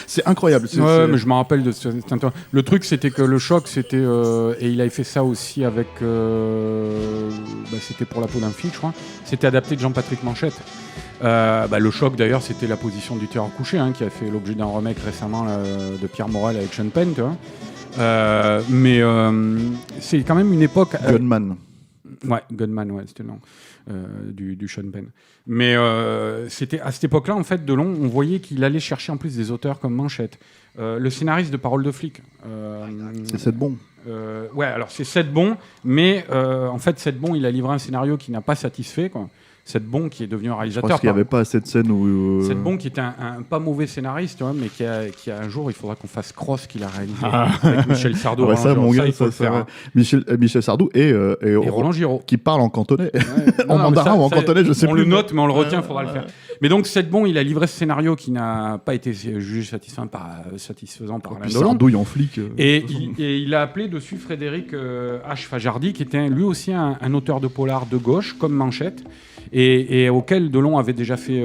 C'est incroyable. Mais je me rappelle de ce. Le truc, c'était que le choc, c'était et il avait fait ça aussi avec. C'était pour la peau d'un flic, je crois. C'était adapté de Jean-Patrick Manchette. Le choc, d'ailleurs, c'était la position du tueur couché, qui a fait l'objet d'un remake récemment de Pierre Morel avec Sean Penn, tu vois. C'est quand même une époque. Gunman. Ouais, Gunman, ouais, c'était le nom du Sean Penn. Mais c'était à cette époque-là, en fait, Delon, on voyait qu'il allait chercher en plus des auteurs comme Manchette. Le scénariste de Parole de flic. C'est Seth Bon. Ouais, alors c'est Seth Bon, mais en fait, Seth Bon, il a livré un scénario qui n'a pas satisfait, quoi. Seth Bon qui est devenu un réalisateur. Parce qu'il n'y avait pas assez de scènes où... Seth Bon qui était un pas mauvais scénariste, tu vois, mais qui a un jour, il faudra qu'on fasse Cross qu'il a réalisé avec Michel Sardou. Ouais, ça, mon gars, ça, faire, Michel Sardou et Roland Giraud. Qui parle en cantonais. Ouais. En mandarin ou en cantonais, je sais plus. On le note, mais on le retient, il faudra le faire. Mais donc, Seth Bon, il a livré ce scénario qui n'a pas été jugé satisfaisant par Alain Delon. Sardouille en flic. Et il a appelé dessus Frédéric H. Fajardi, qui était lui aussi un auteur de polar de gauche, comme Manchette. Et auquel Delon avait déjà fait.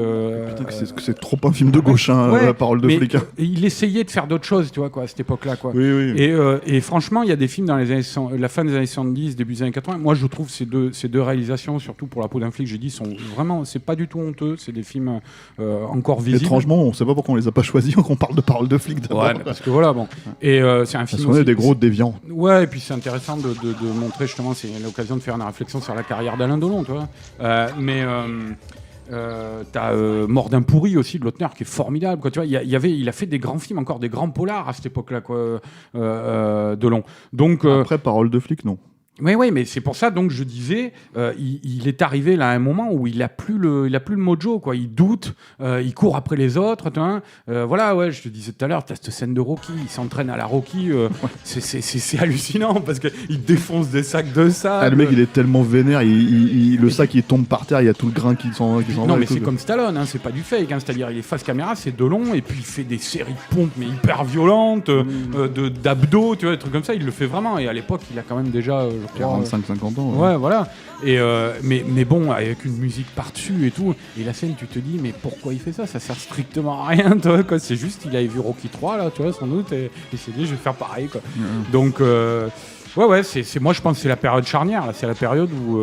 Putain, c'est trop un film de gauche, la Parole de flic. Il essayait de faire d'autres choses, tu vois, quoi, à cette époque-là, quoi. Oui. Et franchement, il y a des films dans les années la fin des années 70, début des années 80. Moi, je trouve ces deux réalisations, surtout pour La peau d'un flic, j'ai dit, sont vraiment, c'est pas du tout honteux. C'est des films encore visibles. Étrangement, on sait pas pourquoi on les a pas choisis quand on parle de Parole de flic. D'abord. Ouais, parce que voilà, bon. Et c'est un film. Parce qu'on est des gros déviants. Ouais, et puis c'est intéressant de montrer justement, c'est l'occasion de faire une réflexion sur la carrière d'Alain Delon, tu vois. T'as Mort d'un pourri aussi de Lautner qui est formidable, quoi. Tu vois, il a fait des grands films, encore des grands polars à cette époque-là, quoi, Delon. Donc après Parole de flic, non. Oui, mais c'est pour ça, donc je disais, il est arrivé là à un moment où il a plus le mojo, quoi. Il doute, il court après les autres, voilà, ouais, je te disais tout à l'heure, t'as cette scène de Rocky, il s'entraîne à la Rocky, c'est hallucinant parce qu'il défonce des sacs de sable. Le mec, il est tellement vénère, le sac il tombe par terre, il y a tout le grain qui s'en va. Non, mais c'est comme Stallone, c'est pas du fake, c'est-à-dire il est face caméra, c'est Delon, et puis il fait des séries de pompes mais hyper violentes, d'abdos, tu vois, des trucs comme ça, il le fait vraiment, et à l'époque, il a quand même déjà 45-50 ans. Ouais, voilà. Et mais bon, avec une musique par-dessus et tout. Et la scène, tu te dis, mais pourquoi il fait ça? Ça sert strictement à rien, toi, quoi. C'est juste, il avait vu Rocky 3, là, tu vois, sans doute, et il s'est dit, je vais faire pareil, quoi. Donc, ouais, moi, je pense que c'est la période charnière, là. C'est la période où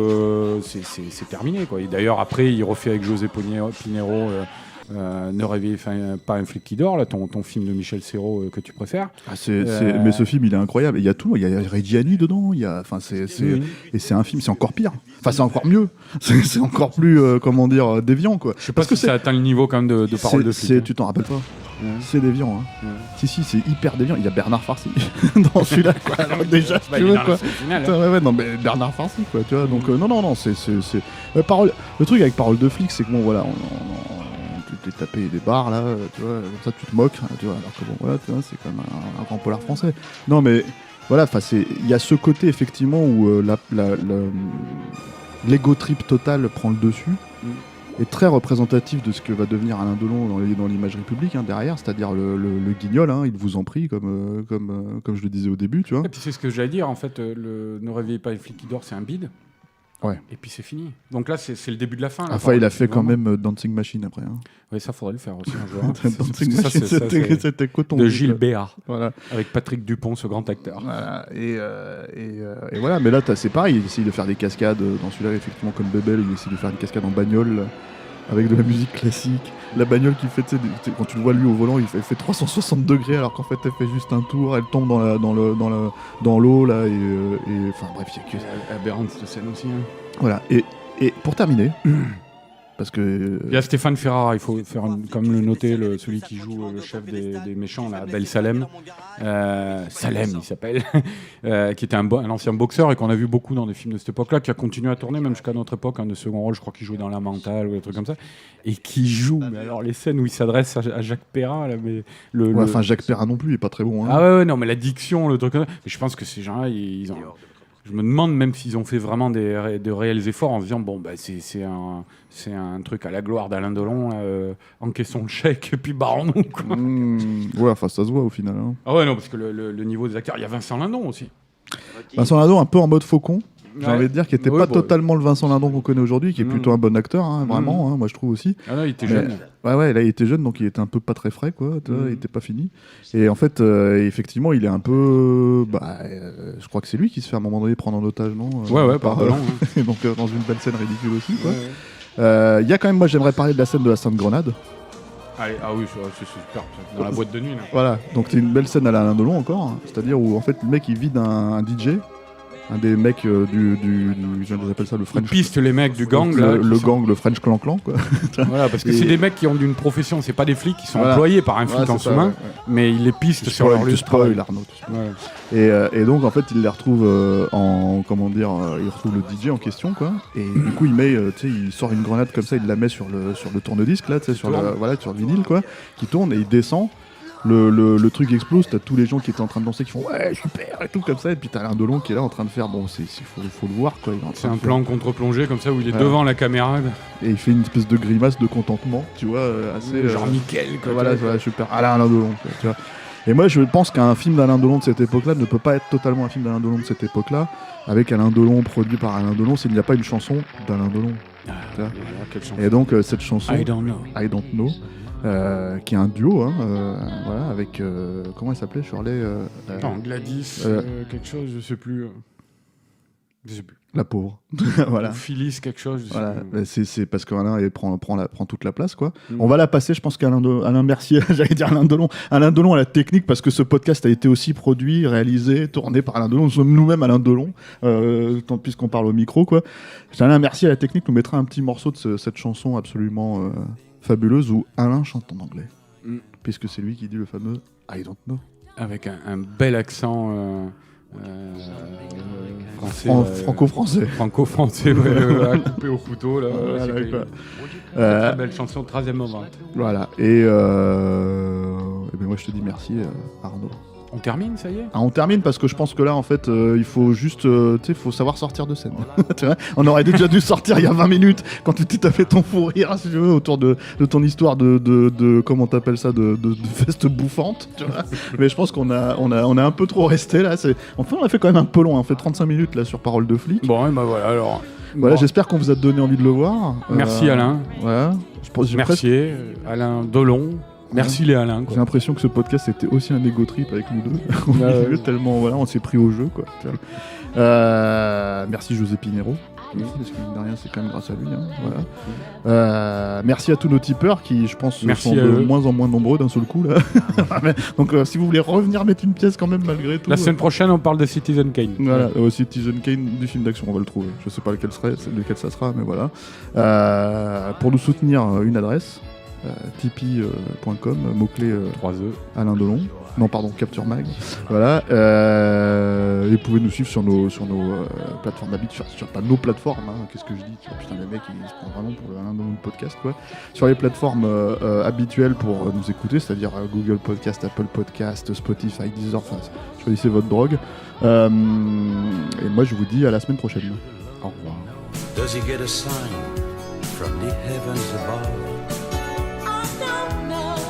c'est terminé, quoi. Et d'ailleurs, après, il refait avec José Pinheiro. Ne réveille pas un flic qui dort, là, ton film de Michel Serrault que tu préfères. Mais ce film, il est incroyable. Il y a tout. Il y a Reggiani dedans. Et c'est un film, c'est encore pire. Enfin, c'est encore mieux. C'est encore plus, déviant, quoi. Je sais pas si ça atteint le niveau quand même de Parole de flic. Tu t'en rappelles pas? C'est déviant. Si, c'est hyper déviant. Il y a Bernard Farcy dans celui-là, quoi. Alors, déjà, tu veux, quoi. Non, mais Bernard Farcy, quoi. Tu vois. Donc, non, c'est. Le truc avec Parole de flic, c'est que bon, voilà, t'es tapé des bars là, tu vois, comme ça tu te moques, tu vois, alors que bon voilà, tu vois, c'est quand même un grand polar français. Non mais voilà, il y a ce côté effectivement où l'ego trip total prend le dessus, est très représentatif de ce que va devenir Alain Delon dans l'imagerie publique derrière, c'est-à-dire le guignol, il vous en prie, comme je le disais au début, tu vois. Et puis c'est ce que j'allais dire, en fait, Ne réveillez pas les flics qui dort, c'est un bide. Ouais. Et puis c'est fini. Donc là, c'est le début de la fin. Enfin, il a fait quand même Dancing Machine après. Oui, ça faudrait le faire aussi un jour. Dancing Machine, c'était coton. De Gilles Béard. Voilà. Avec Patrick Dupont, ce grand acteur. Voilà. Et voilà, mais là, c'est pareil. Il essaye de faire des cascades dans celui-là, effectivement, comme Bebel. Il essaye de faire une cascade en bagnole avec de la musique classique. La bagnole qui fait, quand tu le vois lui au volant, il fait 360 degrés alors qu'en fait elle fait juste un tour, elle tombe dans l'eau là et enfin bref, il y a que aberrante cette scène aussi. Voilà, et pour terminer, parce que il y a Stéphane Ferrara, il faut faire comme le noter, celui qui joue le chef des méchants là, Abel Salem. Salem il s'appelle, qui était un ancien boxeur et qu'on a vu beaucoup dans des films de cette époque-là, qui a continué à tourner même jusqu'à notre époque, de second rôle, je crois qu'il jouait dans La Mentale ou des trucs comme ça, et qui joue, mais alors les scènes où il s'adresse à Jacques Perrin, là, mais enfin Jacques Perrin non plus, il est pas très bon. Ah ouais, non, mais la diction, le truc comme ça, mais je pense que ces gens-là, ils ont... Je me demande même s'ils ont fait vraiment de réels efforts en se disant bon bah c'est un truc à la gloire d'Alain Delon, encaissons le chèque et puis barrons-nous, quoi. Ouais, enfin ça se voit au final. Ah ouais, non, parce que le niveau des acteurs, il y a Vincent Lindon aussi. Vincent Lindon un peu en mode faucon. j'ai envie de dire, qui était pas totalement le Vincent Lindon qu'on connaît aujourd'hui, qui est plutôt un bon acteur, hein, vraiment, hein, moi je trouve aussi. Ah là, il était jeune. Ouais, là il était jeune, donc il était un peu pas très frais, quoi, il était pas fini. Et en fait, effectivement, il est un peu... je crois que c'est lui qui se fait à un moment donné prendre en otage, non par Delon. Donc dans une belle scène ridicule aussi, quoi. Il y a quand même, moi j'aimerais parler de la scène de la Sainte Grenade. Allez, oui, c'est super, dans la boîte de nuit. Là. Voilà, donc c'est une belle scène à l'Alain Delon encore, hein, c'est-à-dire où en fait le mec il vide un DJ, un des mecs j'appelle ça le French. Ils pistent les mecs du gang, le gang, le French Clan Clan, quoi. Voilà, parce que c'est des mecs qui ont d'une profession, c'est pas des flics qui sont employés par un flic en sous-main, mais ils les pistent sur leur lieu de travail. Et donc en fait il les retrouve il retrouve le DJ en question, quoi. Et du coup il sort une grenade comme ça, il la met sur le tourne-disque là, sur le vinyle, quoi, qui tourne et il descend. Le truc explose, t'as tous les gens qui étaient en train de danser qui font ouais super et tout comme ça, et puis t'as Alain Delon qui est là en train de faire faut le voir, quoi. C'est un plan contre-plongée comme ça où il est devant la caméra et il fait une espèce de grimace de contentement, tu vois, assez genre nickel, quoi. Voilà, super Alain Delon, quoi, tu vois. Et moi je pense qu'un film d'Alain Delon de cette époque-là ne peut pas être totalement un film d'Alain Delon de cette époque-là, avec Alain Delon produit par Alain Delon, s'il n'y a pas une chanson d'Alain Delon. Quelle chanson. Et donc cette chanson I Don't Know. Qui est un duo, voilà, avec comment elle s'appelait, Shirley Gladys, quelque chose, je sais plus. La pauvre. Voilà. Ou Phyllis, quelque chose. Voilà. C'est parce qu'Alain prend toute la place, quoi. On va la passer, je pense qu'Alain Mercier, j'allais dire Alain Delon. Alain Delon a la technique parce que ce podcast a été aussi produit, réalisé, tourné par Alain Delon. Nous sommes nous-mêmes Alain Delon, puisqu'on parle au micro, quoi. Alain Mercier à la technique nous mettra un petit morceau de cette chanson absolument fabuleuse où Alain chante en anglais, puisque c'est lui qui dit le fameux I don't know. Avec un bel accent français. Franco-français. Franco-français, à couper au couteau. Là, très belle chanson, 13e moment. Voilà, et ben moi je te dis merci Arnaud. On termine, ça y est ? On termine parce que je pense que là, en fait, il faut juste, faut savoir sortir de scène. On aurait déjà dû sortir il y a 20 minutes quand tu t'es tapé ton fou rire, si tu veux, autour de ton histoire de comment t'appelles ça, de veste bouffante, tu vois. Mais je pense qu'on a un peu trop resté là. Enfin, on a fait quand même un peu long. On fait 35 minutes là sur Parole de flic. Bon, bah voilà alors. Voilà, j'espère qu'on vous a donné envie de le voir. Merci Alain. Voilà. Merci Alain Delon. Merci les Alain. J'ai l'impression que ce podcast était aussi un ego trip avec nous deux. Tellement on s'est pris au jeu, quoi. Merci José Pinero. Parce que mine de rien, c'est quand même grâce à lui. Voilà. Merci à tous nos tipeurs qui, je pense, sont de moins en moins nombreux d'un seul coup là. Donc, si vous voulez revenir mettre une pièce quand même malgré tout. La semaine prochaine, on parle de Citizen Kane. Voilà, Citizen Kane du film d'action, on va le trouver. Je sais pas lequel ça sera, mais voilà. Pour nous soutenir, une adresse. Tipeee.com, mot-clé 3E Alain Delon, non pardon, Capture Mag, voilà, et vous pouvez nous suivre sur nos plateformes habituelles, pas nos plateformes, qu'est-ce que je dis, putain les mecs ils se prennent vraiment pour le Alain Delon podcast, quoi, sur les plateformes habituelles pour nous écouter, c'est-à-dire Google Podcast, Apple Podcast, Spotify, Deezer, enfin choisissez votre drogue, et moi je vous dis à la semaine prochaine. Au revoir. Does he get a sign from the heavens above?